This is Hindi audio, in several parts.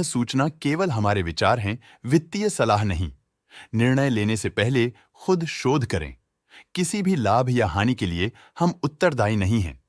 सूचना केवल हमारे विचार हैं, वित्तीय सलाह नहीं। निर्णय लेने से पहले खुद शोध करें। किसी भी लाभ या हानि के लिए हम उत्तरदायी नहीं हैं।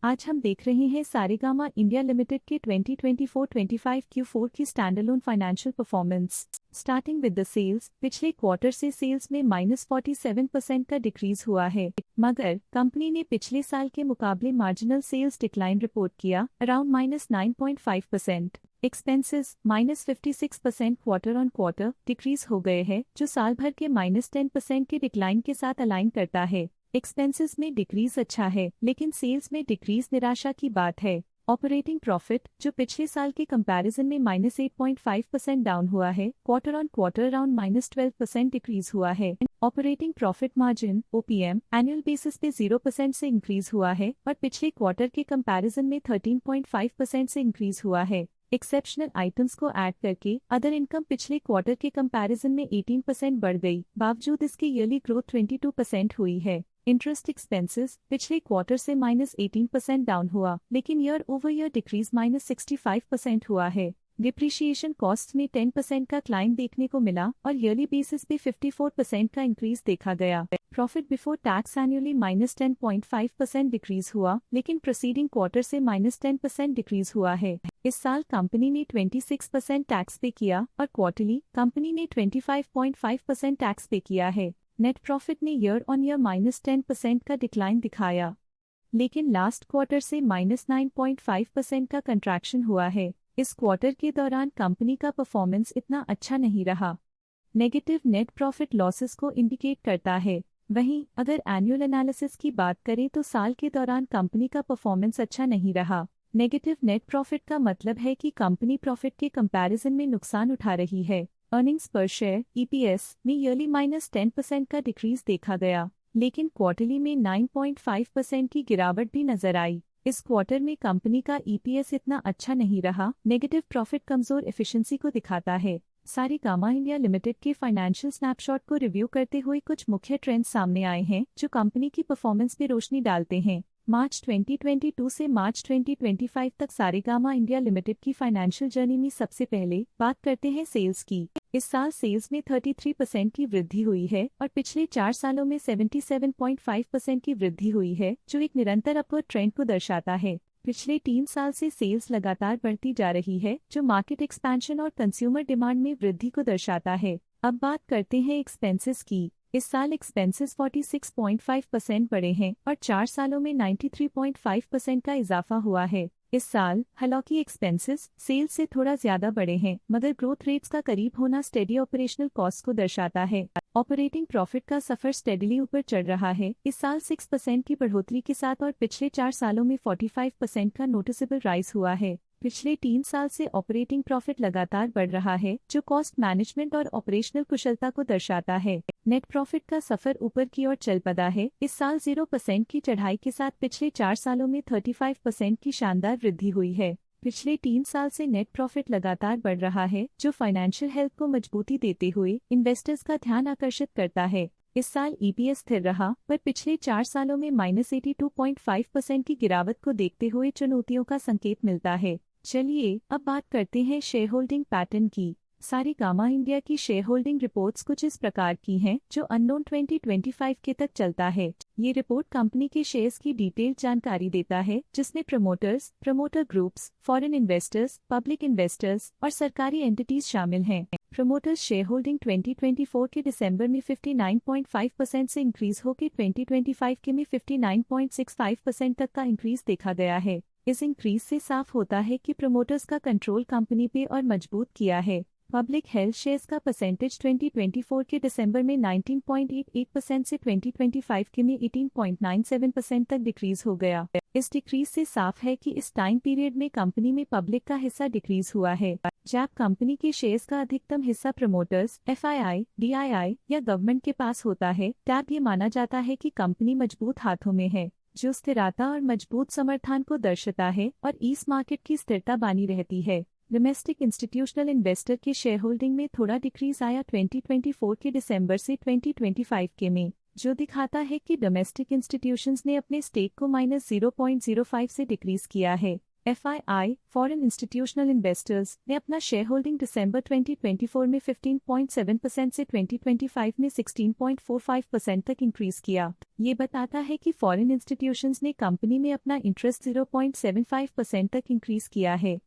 आज हम देख रहे हैं सारेगामा इंडिया लिमिटेड के 2024-25 Q4 की standalone financial performance. Starting with the sales, पिछले क्वार्टर से सेल्स में -47% का डिक्रीज हुआ है, मगर कंपनी ने पिछले साल के मुकाबले मार्जिनल सेल्स डिक्लाइन रिपोर्ट किया, around -9.5%। Expenses -56% quarter on quarter decrease हो गए हैं, जो साल भर के -10% के डिक्लाइन के साथ अलाइन करता है। एक्सपेंसेस में डिक्रीज अच्छा है, लेकिन सेल्स में डिक्रीज निराशा की बात है। ऑपरेटिंग प्रॉफिट, जो पिछले साल के कंपैरिजन में -8.5% डाउन हुआ है, quarter on quarter around -12% decrease हुआ है। Operating profit margin OPM annual basis पे 0% से इंक्रीज हुआ है और पिछले क्वार्टर के कंपैरिजन में 13.5% से इंक्रीज हुआ है। एक्सेप्शनल आइटम्स को ऐड करके अदर इनकम पिछले क्वार्टर के कंपैरिजन में 18% बढ़ गई, बावजूद इसके ईयरली ग्रोथ 22% हुई है। इंटरेस्ट एक्सपेंसेस पिछले क्वार्टर से -18% डाउन हुआ, लेकिन ईयर ओवर ईयर डिक्रीज -65% हुआ है। डिप्रिशिएशन कॉस्ट में 10% का क्लाइम देखने को मिला और ईयरली बेसिस पे 54% का इंक्रीज देखा गया। Profit before tax annually -10.5% decrease हुआ, लेकिन प्रोसीडिंग क्वार्टर से -10% डिक्रीज हुआ है। इस साल कंपनी ने 26% टैक्स पे किया और क्वार्टरली कंपनी ने 25.5% टैक्स पे किया है। नेट प्रॉफिट ने ईयर ऑन ईयर -10% का डिक्लाइन दिखाया, लेकिन लास्ट क्वार्टर से -9.5% का कंट्रैक्शन हुआ है। इस क्वार्टर के दौरान कंपनी का परफॉर्मेंस इतना अच्छा नहीं रहा। नेगेटिव नेट प्रॉफिट लॉसेस को इंडिकेट करता है। वहीं अगर एनुअल एनालिसिस की बात करें तो साल के दौरान कंपनी का परफॉर्मेंस अच्छा नहीं रहा। नेगेटिव नेट प्रॉफिट का मतलब है कि कंपनी प्रॉफिट के कंपैरिजन में नुकसान उठा रही है। अर्निंग्स पर शेयर EPS में ईयरली -10% का डिक्रीज देखा गया, लेकिन क्वार्टरली में 9.5% की गिरावट भी नजर आई। इस क्वार्टर में कंपनी का EPS इतना अच्छा नहीं रहा। नेगेटिव प्रॉफिट कमजोर एफिशिएंसी को दिखाता है। सारेगामा इंडिया लिमिटेड के फाइनेंशियल स्नैपशॉट को रिव्यू करते हुए कुछ मुख्य ट्रेंड्स सामने आए हैं, जो कंपनी की परफॉर्मेंस पे रोशनी डालते हैं। मार्च 2022 से मार्च 2025 तक सारेगामा इंडिया लिमिटेड की फाइनेंशियल जर्नी में सबसे पहले बात करते हैं सेल्स की। इस साल सेल्स में 33% की वृद्धि हुई है और पिछले 4 सालों में 77.5% की वृद्धि हुई है, जो एक निरंतर अपवर्ड ट्रेंड को दर्शाता है। पिछले 3 साल से सेल्स लगातार बढ़ती जा रही है, जो मार्केट एक्सपेंशन और कंज्यूमर डिमांड में वृद्धि को दर्शाता है। अब बात करते हैं एक्सपेंसेस की। इस साल एक्सपेंसेस 46.5% बढ़े हैं और 4 सालों में 93.5% का इजाफा हुआ है। इस साल हालांकि एक्सपेंसेस सेल्स से थोड़ा ज्यादा बढ़े हैं, मगर ग्रोथ रेट्स का करीब होना स्टेडी ऑपरेशनल कॉस्ट को दर्शाता है। ऑपरेटिंग प्रॉफिट का सफर स्टेडीली ऊपर चढ़ रहा है, इस साल 6% की बढ़ोतरी के साथ, और पिछले 4 सालों में 45% का नोटिसेबल राइज हुआ है। पिछले 3 साल से ऑपरेटिंग प्रॉफिट लगातार बढ़ रहा है, जो कॉस्ट मैनेजमेंट और ऑपरेशनल कुशलता को दर्शाता है। नेट प्रॉफिट का सफर ऊपर की ओर चल पड़ा है, इस साल 0% की चढ़ाई के साथ पिछले 4 सालों में 35% की शानदार वृद्धि हुई है। पिछले 3 साल से नेट प्रॉफिट लगातार बढ़ रहा है, जो फाइनेंशियल हेल्थ को मजबूती देते हुए इन्वेस्टर्स का ध्यान आकर्षित करता है। इस साल EPS स्थिर रहा, पर पिछले 4 सालों में -82.5% की गिरावट को देखते हुए चुनौतियों का संकेत मिलता है। चलिए अब बात करते हैं शेयर होल्डिंग पैटर्न की। सारेगामा इंडिया की शेयर होल्डिंग रिपोर्ट्स कुछ इस प्रकार की हैं, जो अननोन 2025 के तक चलता है। ये रिपोर्ट कंपनी के शेयर्स की डिटेल जानकारी देता है, जिसमें promoters, promoter groups, foreign investors, public investors और सरकारी एंटिटीज शामिल हैं। प्रमोटर्स शेयर होल्डिंग 2024 के दिसंबर में 59.5% से इंक्रीज होकर 2025 के में 59.65% तक का इंक्रीज देखा गया है। इस इंक्रीज से साफ होता है कि प्रमोटर्स का कंट्रोल कंपनी पे और मजबूत किया है। पब्लिक हेल्थ शेयर्स का परसेंटेज 2024 के दिसंबर में 19.88% से 2025 के में 18.97% तक डिक्रीज हो गया। इस डिक्रीज से साफ है कि इस टाइम पीरियड में कंपनी में पब्लिक का हिस्सा डिक्रीज हुआ है। जब कंपनी के शेयर्स का अधिकतम हिस्सा प्रमोटर्स, FII, DII या गवर्नमेंट के पास होता है, तब ये माना जाता है कि कंपनी मजबूत हाथों में है, जो स्थिरता और मजबूत समर्थन को दर्शाता है और इस मार्केट की स्थिरता बनी रहती है। डोमेस्टिक इंस्टीट्यूशनल इन्वेस्टर के शेयर होल्डिंग में थोड़ा डिक्रीज आया 2024 के दिसंबर से 2025 के में, जो दिखाता है कि डोमेस्टिक इंस्टीट्यूशंस ने अपने स्टेक को -0.05 से डिक्रीज किया है। FII, फॉरेन इंस्टीट्यूशनल इन्वेस्टर्स ने अपना शेयर होल्डिंग दिसंबर 2024 में 15.7% से 2025 में 16.45% तक इंक्रीज किया। ये बताता है कि फॉरेन इंस्टीट्यूशंस ने कंपनी में अपना इंटरेस्ट 0.75% तक इंक्रीज किया है।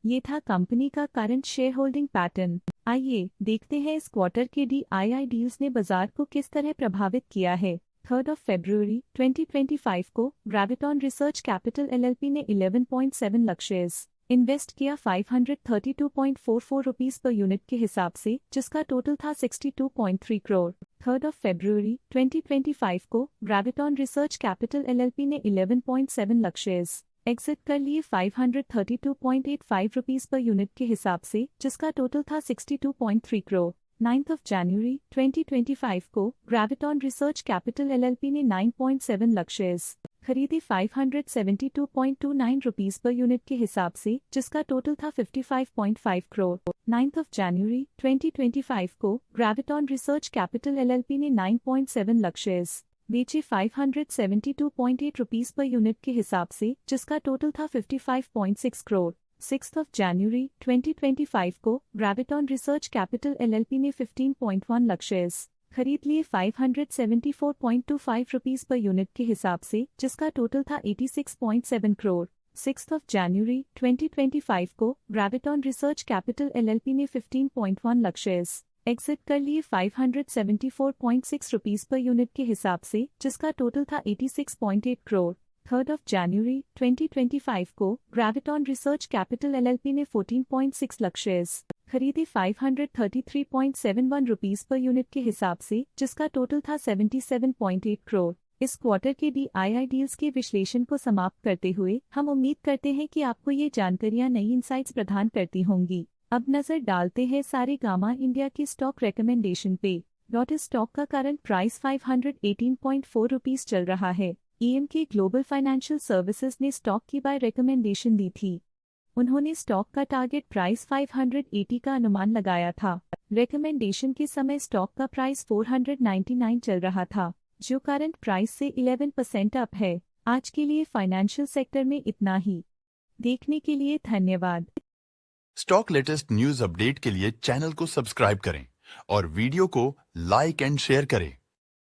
ये था कंपनी का करंट शेयर होल्डिंग पैटर्न। आइए देखते हैं इस क्वार्टर के DII डील्स ने बाजार को किस तरह प्रभावित किया है। 3 फरवरी 2025 को ग्रेविटॉन रिसर्च कैपिटल LLP ने 11.7 लाख शेयर्स इन्वेस्ट किया 532.44 रुपीस पर यूनिट के हिसाब से, जिसका टोटल था 62.3 करोड़। 3 फरवरी 2025 को ग्रेविटॉन रिसर्च कैपिटल LLP ने 11.7 लाख शेयर्स एग्जिट कर लिए 532.85 रुपीस पर यूनिट के हिसाब से, जिसका टोटल था 62.3 करोड़। 9 जनवरी 2025 को ग्रेविटॉन रिसर्च कैपिटल LLP ने 9.7 लाख शेयर्स खरीदे 572.29 रुपीस पर यूनिट के हिसाब से, जिसका टोटल था 55.5 करोड़। 9 जनवरी 2025 को ग्रेविटॉन रिसर्च कैपिटल LLP ने 9.7 लाख शेयर्स बेचे 572.8 रुपीस पर यूनिट के हिसाब से, जिसका टोटल था 55.6 करोड़। 6 जनवरी 2025 को ग्रेविटॉन रिसर्च कैपिटल LLP ने 15.1 लाख शेयर्स खरीद लिए 574.25 रुपीस पर यूनिट के हिसाब से, जिसका टोटल था 86.7 करोड़। 6 जनवरी 2025 को ग्रेविटॉन रिसर्च कैपिटल LLP ने 15.1 लाख शेयर्स एग्जिट कर लिए 574.6 रुपीस पर यूनिट के हिसाब से, जिसका टोटल था 86.8 करोड़। 3 जनवरी 2025 को ग्रेविटॉन रिसर्च कैपिटल LLP ने 14.6 लाख शेयर्स खरीदे 533.71 रुपीस पर यूनिट के हिसाब से, जिसका टोटल था 77.8 करोड़। इस क्वार्टर के DII डील्स के विश्लेषण को समाप्त करते हुए हम उम्मीद करते हैं कि आपको ये जानकारियां नई इनसाइट्स प्रदान करती होंगी। अब नजर डालते हैं सारेगामा इंडिया की स्टॉक रिकमेंडेशन पे। इस स्टॉक का करंट प्राइस 518.4 रुपीस चल रहा है। EMK ग्लोबल फाइनेंशियल सर्विसेज ने स्टॉक की बाय रिकमेंडेशन दी थी। उन्होंने स्टॉक का टारगेट प्राइस 580 का अनुमान लगाया था। रिकमेंडेशन के समय स्टॉक का प्राइस 499 चल रहा था, जो करंट प्राइस से 11% अप है। आज के लिए फाइनेंशियल सेक्टर में इतना ही। देखने के लिए धन्यवाद। स्टॉक लेटेस्ट न्यूज अपडेट के लिए चैनल को सब्सक्राइब करें और वीडियो को लाइक एंड शेयर करें।